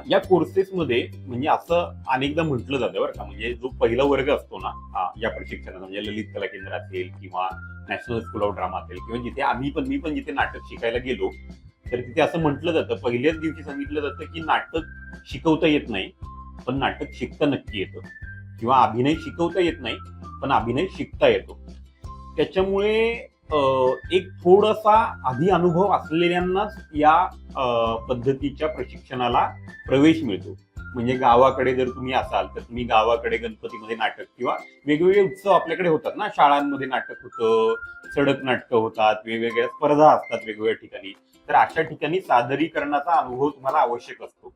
या कोर्सेसमध्ये म्हणजे असं अनेकदा म्हटलं जातं बरं का, म्हणजे जो पहिला वर्ग असतो ना या प्रशिक्षणाचा, म्हणजे ललित कला केंद्र असेल किंवा नॅशनल स्कूल ऑफ ड्रामा असेल किंवा जिथे मी पण जिथे नाटक शिकायला गेलो, तर तिथे असं म्हटलं जातं, पहिल्याच दिवशी सांगितलं जातं की नाटक शिकवता येत नाही, पण नाटक शिकता नक्की येतं, किंवा अभिनय शिकवता येत नाही पण अभिनय शिकता येतो. त्याच्यामुळे एक थोडासा आधी अनुभव असलेल्यांनाच या पद्धतीच्या प्रशिक्षणाला प्रवेश मिळतो. म्हणजे गावाकडे जर तुम्ही असाल तर तुम्ही गावाकडे गणपतीमध्ये नाटक किंवा वेगवेगळे उत्सव आपल्याकडे होतात ना, शाळांमध्ये नाटक होतं, सडक नाटकं होतात, वेगवेगळ्या स्पर्धा असतात वेगवेगळ्या ठिकाणी. तर अशा ठिकाणी सादरीकरणाचा अनुभव तुम्हाला आवश्यक असतो.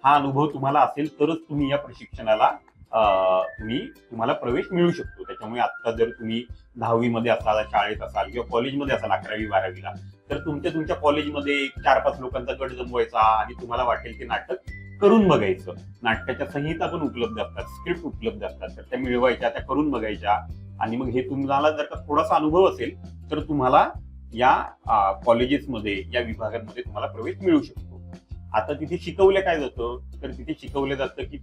हा अनुभव तुम्हाला असेल तरच तुम्ही या प्रशिक्षणाला तुम्हाला प्रवेश मिळू शकतो. त्याच्यामुळे आता जर तुम्ही 10वी मध्ये असाल, शाळेत असाल किंवा कॉलेजमध्ये असाल 11वी-12वीला, तर तुमच्या कॉलेजमध्ये 4-5 लोकांचा गट जमवायचा आणि तुम्हाला वाटेल ते नाटक करून बघायचं. नाटकाच्या संहिता पण उपलब्ध असतात, स्क्रिप्ट उपलब्ध असतात, तर त्या मिळवायच्या, त्या करून बघायच्या. आणि मग हे तुम्हाला जर का थोडासा अनुभव असेल तर तुम्हाला या कॉलेजेसमध्ये, या विभागांमध्ये तुम्हाला प्रवेश मिळू शकतो. आता तिथे शिकवलं काय जातं, तर तिथे शिकवलं जातं की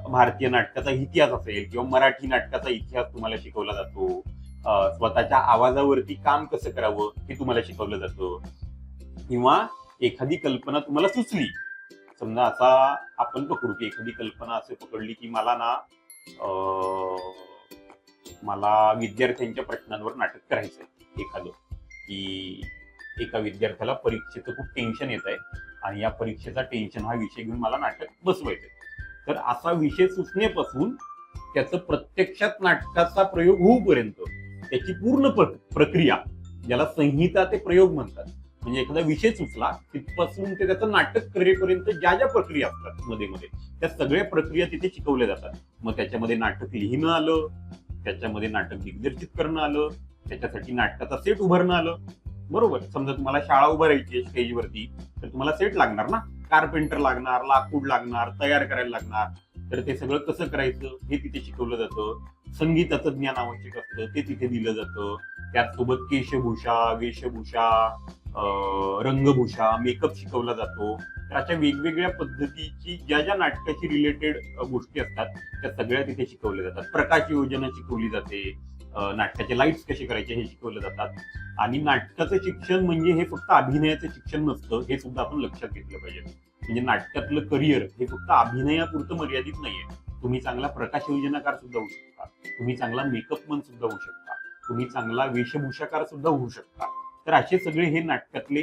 भारतीय नाटकाचा इतिहास असेल किंवा मराठी नाटकाचा इतिहास तुम्हाला शिकवला जातो. स्वतःच्या आवाजावरती काम कसं करावं हे तुम्हाला शिकवलं जातं. किंवा एखादी कल्पना तुम्हाला सुचली, समजा असा आपण पकडू की एखादी कल्पना असं पकडली की मला विद्यार्थ्यांच्या प्रश्नांवर नाटक करायचंय एखादं, की एका विद्यार्थ्याला परीक्षेचं खूप टेन्शन येत आहे आणि या परीक्षेचा टेन्शन हा विषय घेऊन मला नाटक बसवायचंय. तर असा विषय सुचण्यापासून त्याचं प्रत्यक्षात नाटकाचा प्रयोग होऊपर्यंत त्याची पूर्ण प्रक्रिया, ज्याला संहिता ते प्रयोग म्हणतात, म्हणजे एखादा विषय सुचला तिथपासून ते त्याचं नाटक करेपर्यंत ज्या ज्या प्रक्रिया असतात मध्ये त्या सगळ्या प्रक्रिया तिथे शिकवल्या जातात. मग त्याच्यामध्ये नाटक लिहिणं आलं, त्याच्यामध्ये नाटक दिग्दर्शित करणं आलं, त्याच्यासाठी नाटकाचा सेट उभारणं आलं. बरोबर, समजा तुम्हाला शाळा उभारायची स्टेजवरती, तर तुम्हाला सेट लागणार ना, कार्पेंटर लागणार, लाकूड लागणार, तयार करायला लागणार. तर ते सगळं कसं करायचं हे तिथे शिकवलं जातं. संगीताचं ज्ञान आवश्यक असतं, ते तिथे दिलं जातं. त्याचसोबत केशभूषा, वेशभूषा, रंगभूषा, मेकअप शिकवला जातो. तर अशा वेगवेगळ्या पद्धतीची ज्या ज्या नाटकाशी रिलेटेड गोष्टी असतात त्या सगळ्या तिथे शिकवल्या जातात. प्रकाश योजना शिकवली जाते, नाटकाचे लाईट्स कसे करायचे हे शिकवले जातात. आणि नाटकाचं शिक्षण म्हणजे हे फक्त अभिनयाचं शिक्षण नसतं, हे सुद्धा आपण लक्षात घेतलं पाहिजे. म्हणजे नाटकातलं करिअर हे फक्त अभिनयापुरतं मर्यादित नाहीये. तुम्ही चांगला प्रकाश योजनाकार सुद्धा होऊ शकता, तुम्ही चांगला मेकअप मन सुद्धा होऊ शकता, तुम्ही चांगला वेशभूषाकार सुद्धा होऊ शकता. तर असे सगळे हे नाटकातले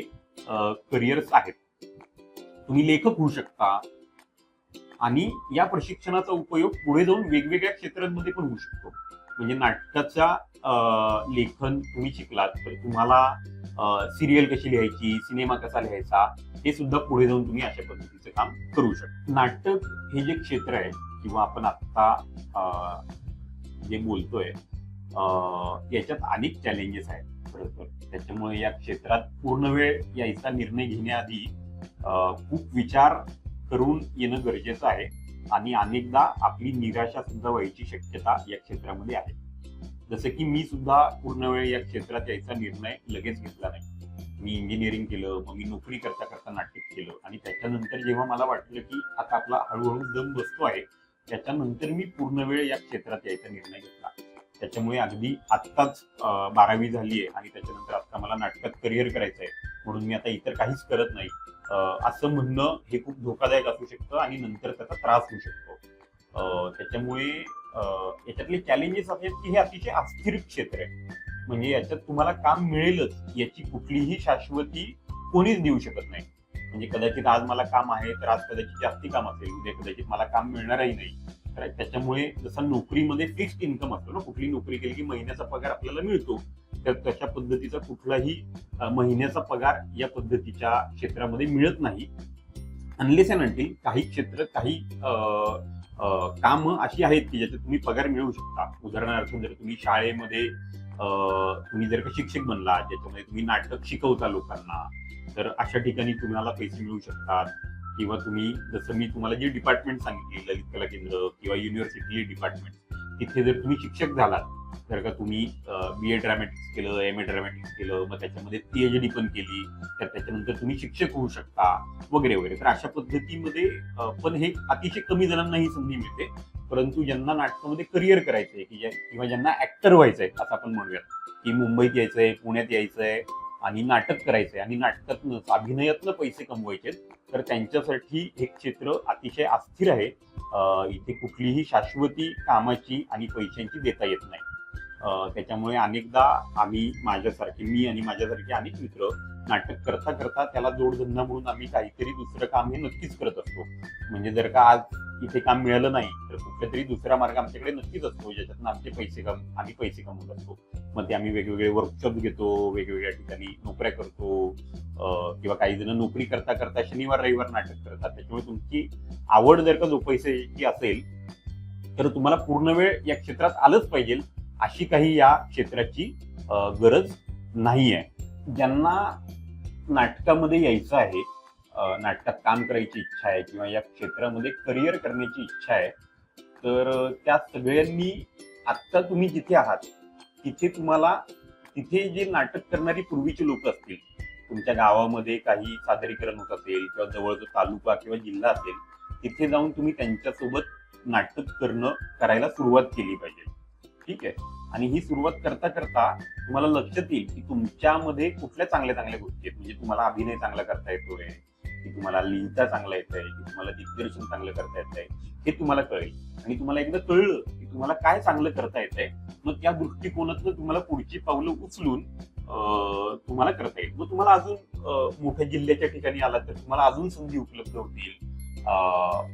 करिअर्स आहेत. तुम्ही लेखक होऊ शकता आणि या प्रशिक्षणाचा उपयोग पुढे जाऊन वेगवेगळ्या क्षेत्रांमध्ये पण होऊ शकतो. म्हणजे नाटकाच्या लेखन तुम्ही शिकलात तर तुम्हाला सिरियल कशी लिहायची, सिनेमा कसा लिहायचा हे सुद्धा पुढे जाऊन तुम्ही अशा पद्धतीचं काम करू शकता. नाटक हे जे क्षेत्र आहे किंवा आपण आता जे बोलतोय याच्यात अनेक चॅलेंजेस आहेत खरं तर. त्याच्यामुळे या क्षेत्रात पूर्ण वेळ यायचा निर्णय घेण्याआधी खूप विचार करून येणं गरजेचं आहे. आणि अनेकदा आपली निराशा सुद्धा व्हायची शक्यता या क्षेत्रामध्ये आहे. जसं की मी सुद्धा पूर्ण वेळ या क्षेत्रात यायचा निर्णय लगेच घेतला नाही. मी इंजिनिअरिंग केलं, मग मी नोकरी करता करता नाटक केलं आणि त्याच्यानंतर जेव्हा मला वाटलं की आता आपला हळूहळू दम बसतो आहे, त्याच्यानंतर मी पूर्ण वेळ या क्षेत्रात यायचा निर्णय घेतला. त्याच्यामुळे अगदी आत्ताच 12वी झाली आहे आणि त्याच्यानंतर आता मला नाटकात करिअर करायचं आहे म्हणून मी आता इतर काहीच करत नाही असं म्हणणं हे खूप धोकादायक असू शकतं आणि नंतर त्याचा त्रास होऊ शकतो. त्याच्यामुळे याच्यातले चॅलेंजेस असे आहेत की हे अतिशय अस्थिर क्षेत्र आहे. म्हणजे याच्यात तुम्हाला काम मिळेलच याची कुठलीही शाश्वती कोणीच देऊ शकत नाही. म्हणजे कदाचित आज मला काम आहे तर आज कदाचित जास्ती काम असेल, उद्या कदाचित मला काम मिळणारही नाही. तर त्याच्यामुळे जसं नोकरीमध्ये फिक्स्ड इन्कम असतो ना, कुठली नोकरी केली की महिन्याचा पगार आपल्याला मिळतो, तर तशा पद्धतीचा कुठलाही महिन्याचा पगार या पद्धतीच्या क्षेत्रामध्ये मिळत नाही. अनलेस अँड अंटिल काही क्षेत्र, काही कामं अशी आहेत की ज्याच्यात तुम्ही पगार मिळवू शकता. उदाहरणार्थ जर तुम्ही शाळेमध्ये तुम्ही जर का शिक्षक बनला ज्याच्यामध्ये तुम्ही नाटक शिकवता लोकांना, तर अशा ठिकाणी तुम्हाला पैसे मिळू शकतात. किंवा तुम्ही जसं मी तुम्हाला जे डिपार्टमेंट सांगितली, ललित कला केंद्र किंवा युनिव्हर्सिटी डिपार्टमेंट, तिथे जर तुम्ही शिक्षक झालात जर का तुम्ही BA ड्रामॅटिक्स केलं, MA ड्रामॅटिक्स केलं, मग त्याच्यामध्ये PhD पण केली, तर त्याच्यानंतर तुम्ही शिक्षक होऊ शकता वगैरे वगैरे. तर अशा पद्धतीमध्ये पण हे अतिशय कमी जणांना ही संधी मिळते. परंतु ज्यांना नाटकामध्ये करिअर करायचंय किंवा ज्यांना ऍक्टर व्हायचंय असं आपण म्हणूयात, की मुंबईत यायचंय, पुण्यात यायचंय आणि नाटक करायचंय आणि नाटकातनंच अभिनयातनं पैसे कमवायचे, तर त्यांच्यासाठी हे क्षेत्र अतिशय अस्थिर आहे. इथे कुठलीही शाश्वती कामाची आणि पैशांची देता येत नाही. त्याच्यामुळे अनेकदा मी आणि माझ्यासारखे अनेक मित्र नाटक करता करता त्याला जोडधंदा म्हणून आम्ही काहीतरी दुसरं काम हे नक्कीच करत असतो. म्हणजे जर का आज इथे काम मिळालं नाही तर कुठला तरी दुसरा मार्ग आमच्याकडे नक्कीच असतो, ज्याच्यातून आमचे आम्ही पैसे कमवत असतो. मग ते आम्ही वेगवेगळे वर्कशॉप घेतो, वेगवेगळ्या ठिकाणी नोकऱ्या करतो, किंवा काही जण नोकरी करता करता शनिवार रविवार नाटक करतात. त्याच्यामुळे तुमची आवड जर का जोपासायची असेल तर तुम्हाला पूर्ण वेळ या क्षेत्रात आलंच पाहिजे, अशी काही या क्षेत्राची गरज नाही आहे. ज्यांना नाटकामध्ये यायचं आहे, नाटकात काम करायची इच्छा आहे किंवा या क्षेत्रामध्ये करिअर करण्याची इच्छा आहे, तर त्या सगळ्यांनी आत्ता तुम्ही जिथे आहात तिथे जे नाटक करणारी पूर्वीचे लोक असतील, तुमच्या गावामध्ये काही सादरीकरण होत असेल किंवा जवळचा तालुका किंवा जिल्हा असेल, तिथे जाऊन तुम्ही त्यांच्यासोबत नाटक करायला सुरुवात केली पाहिजे. ठीक आहे. आणि ही सुरुवात करता करता तुम्हाला लक्षात येईल की तुमच्यामध्ये कुठल्या चांगल्या चांगल्या गोष्टी आहेत. म्हणजे तुम्हाला अभिनय चांगला करता येतोय, की तुम्हाला लिहिता चांगलं येतंय, की तुम्हाला दिग्दर्शन चांगलं करता येतंय, हे तुम्हाला कळेल. आणि तुम्हाला एकदा कळलं की तुम्हाला काय चांगलं करता येतंय, मग त्या दृष्टिकोनातनं तुम्हाला पुढची पावलं उचलून तुम्हाला करता येईल. मग तुम्हाला अजून मोठ्या जिल्ह्याच्या ठिकाणी आला तर तुम्हाला अजून संधी उपलब्ध होतील.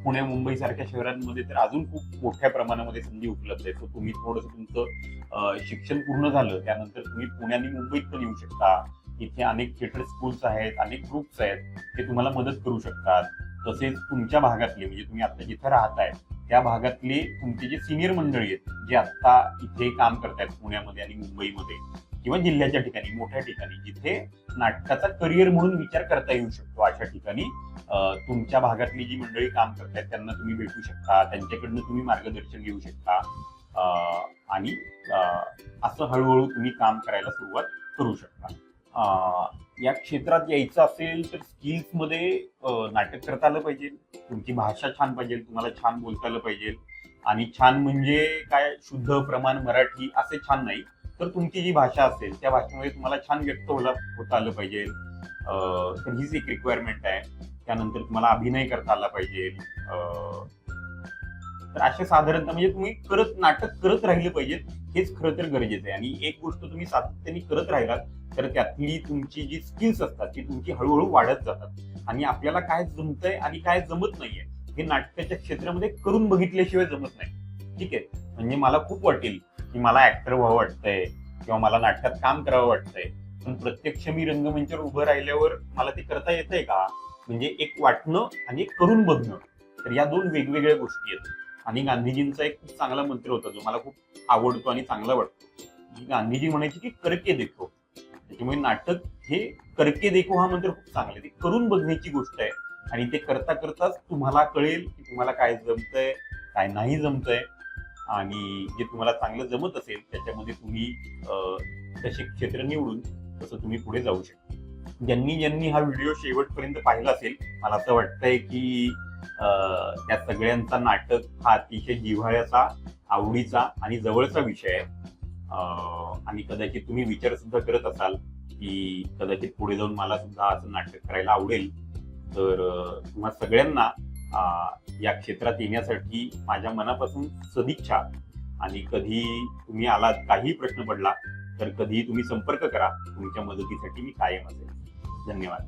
पुणे मुंबई सारख्या शहरांमध्ये तर अजून खूप मोठ्या प्रमाणामध्ये संधी उपलब्ध आहे. तर तुम्ही थोडंसं तुमचं शिक्षण पूर्ण झालं त्यानंतर तुम्ही पुणे आणि मुंबईत पण येऊ शकता. इथे अनेक थिएटर स्कूल्स आहेत, अनेक ग्रुप्स आहेत, ते तुम्हाला मदत करू शकतात. तसेच तुमच्या भागातले, म्हणजे तुम्ही आता जिथे राहताय त्या भागातले तुमचे जे सिनियर मंडळी आहेत, जे आता इथे काम करतायत पुण्यामध्ये आणि मुंबईमध्ये किंवा जिल्ह्याच्या ठिकाणी, मोठ्या ठिकाणी जिथे नाटकाचा करिअर म्हणून विचार करता येऊ शकतो, अशा ठिकाणी तुमच्या भागातली जी मंडळी काम करतायत त्यांना तुम्ही भेटू शकता, त्यांच्याकडनं तुम्ही मार्गदर्शन घेऊ शकता आणि असं हळूहळू तुम्ही काम करायला सुरुवात करू शकता. या क्षेत्रात यायचं असेल तर स्किल्समध्ये नाटक करता आलं पाहिजे, तुमची भाषा छान पाहिजे, तुम्हाला छान बोलता आलं पाहिजे. आणि छान म्हणजे काय, शुद्ध प्रमाण मराठी असे छान नाही, तर तुमची जी भाषा असेल त्या भाषेमध्ये तुम्हाला छान व्यक्त होता आलं पाहिजे. तर हीच एक रिक्वायरमेंट आहे. त्यानंतर तुम्हाला अभिनय करता आला पाहिजे. तर असे साधारणतः म्हणजे तुम्ही नाटक करत राहिले पाहिजे, हेच खरं तर गरजेचं आहे. आणि एक गोष्ट तुम्ही सातत्याने करत राहिलात तर त्यातली तुमची जी स्किल्स असतात ती तुमची हळूहळू वाढत जातात. आणि आपल्याला काय जमतंय आणि काय जमत नाहीये हे नाटकाच्या क्षेत्रामध्ये करून बघितल्याशिवाय जमत नाही. ठीक आहे. म्हणजे मला खूप वाटेल की मला ऍक्टर व्हावं वाटतंय किंवा मला नाटकात काम करावं वाटतंय, पण प्रत्यक्ष मी रंगमंचावर उभं राहिल्यावर मला ते करता येतंय का, म्हणजे एक वाटणं आणि एक करून बघणं, तर या दोन वेगवेगळ्या गोष्टी आहेत. आणि गांधीजींचा एक खूप चांगला मंत्र होता जो मला खूप आवडतो आणि चांगला वाटतो. गांधीजी म्हणायचे की करके देखो. त्याच्यामुळे नाटक हे करके देखो हा मंत्र खूप चांगला आहे. ते करून बघण्याची गोष्ट आहे आणि ते करता करताच तुम्हाला कळेल की तुम्हाला काय जमतंय, काय नाही जमतंय. आणि जे तुम्हाला चांगलं जमत असेल त्याच्यामध्ये तुम्ही तसे क्षेत्र निवडून तसं तुम्ही पुढे जाऊ शकता. ज्यांनी हा व्हिडिओ शेवटपर्यंत पाहिला असेल, मला असं वाटतंय की त्या सगळ्यांचा नाटक हा अतिशय जिव्हाळ्याचा, आवडीचा आणि जवळचा विषय आहे. आणि कदाचित तुम्ही विचार सुद्धा करत असाल की कदाचित पुढे जाऊन मला सुद्धा असं नाटक करायला आवडेल. तर तुम्हा सगळ्यांना या क्षेत्रात येण्यासाठी माझ्या मनापासून सदिच्छा. आणि कधी तुम्ही आलात, काही प्रश्न पडला तर कधी तुम्ही संपर्क करा, तुमच्या मदतीसाठी मी कायम असेल. धन्यवाद.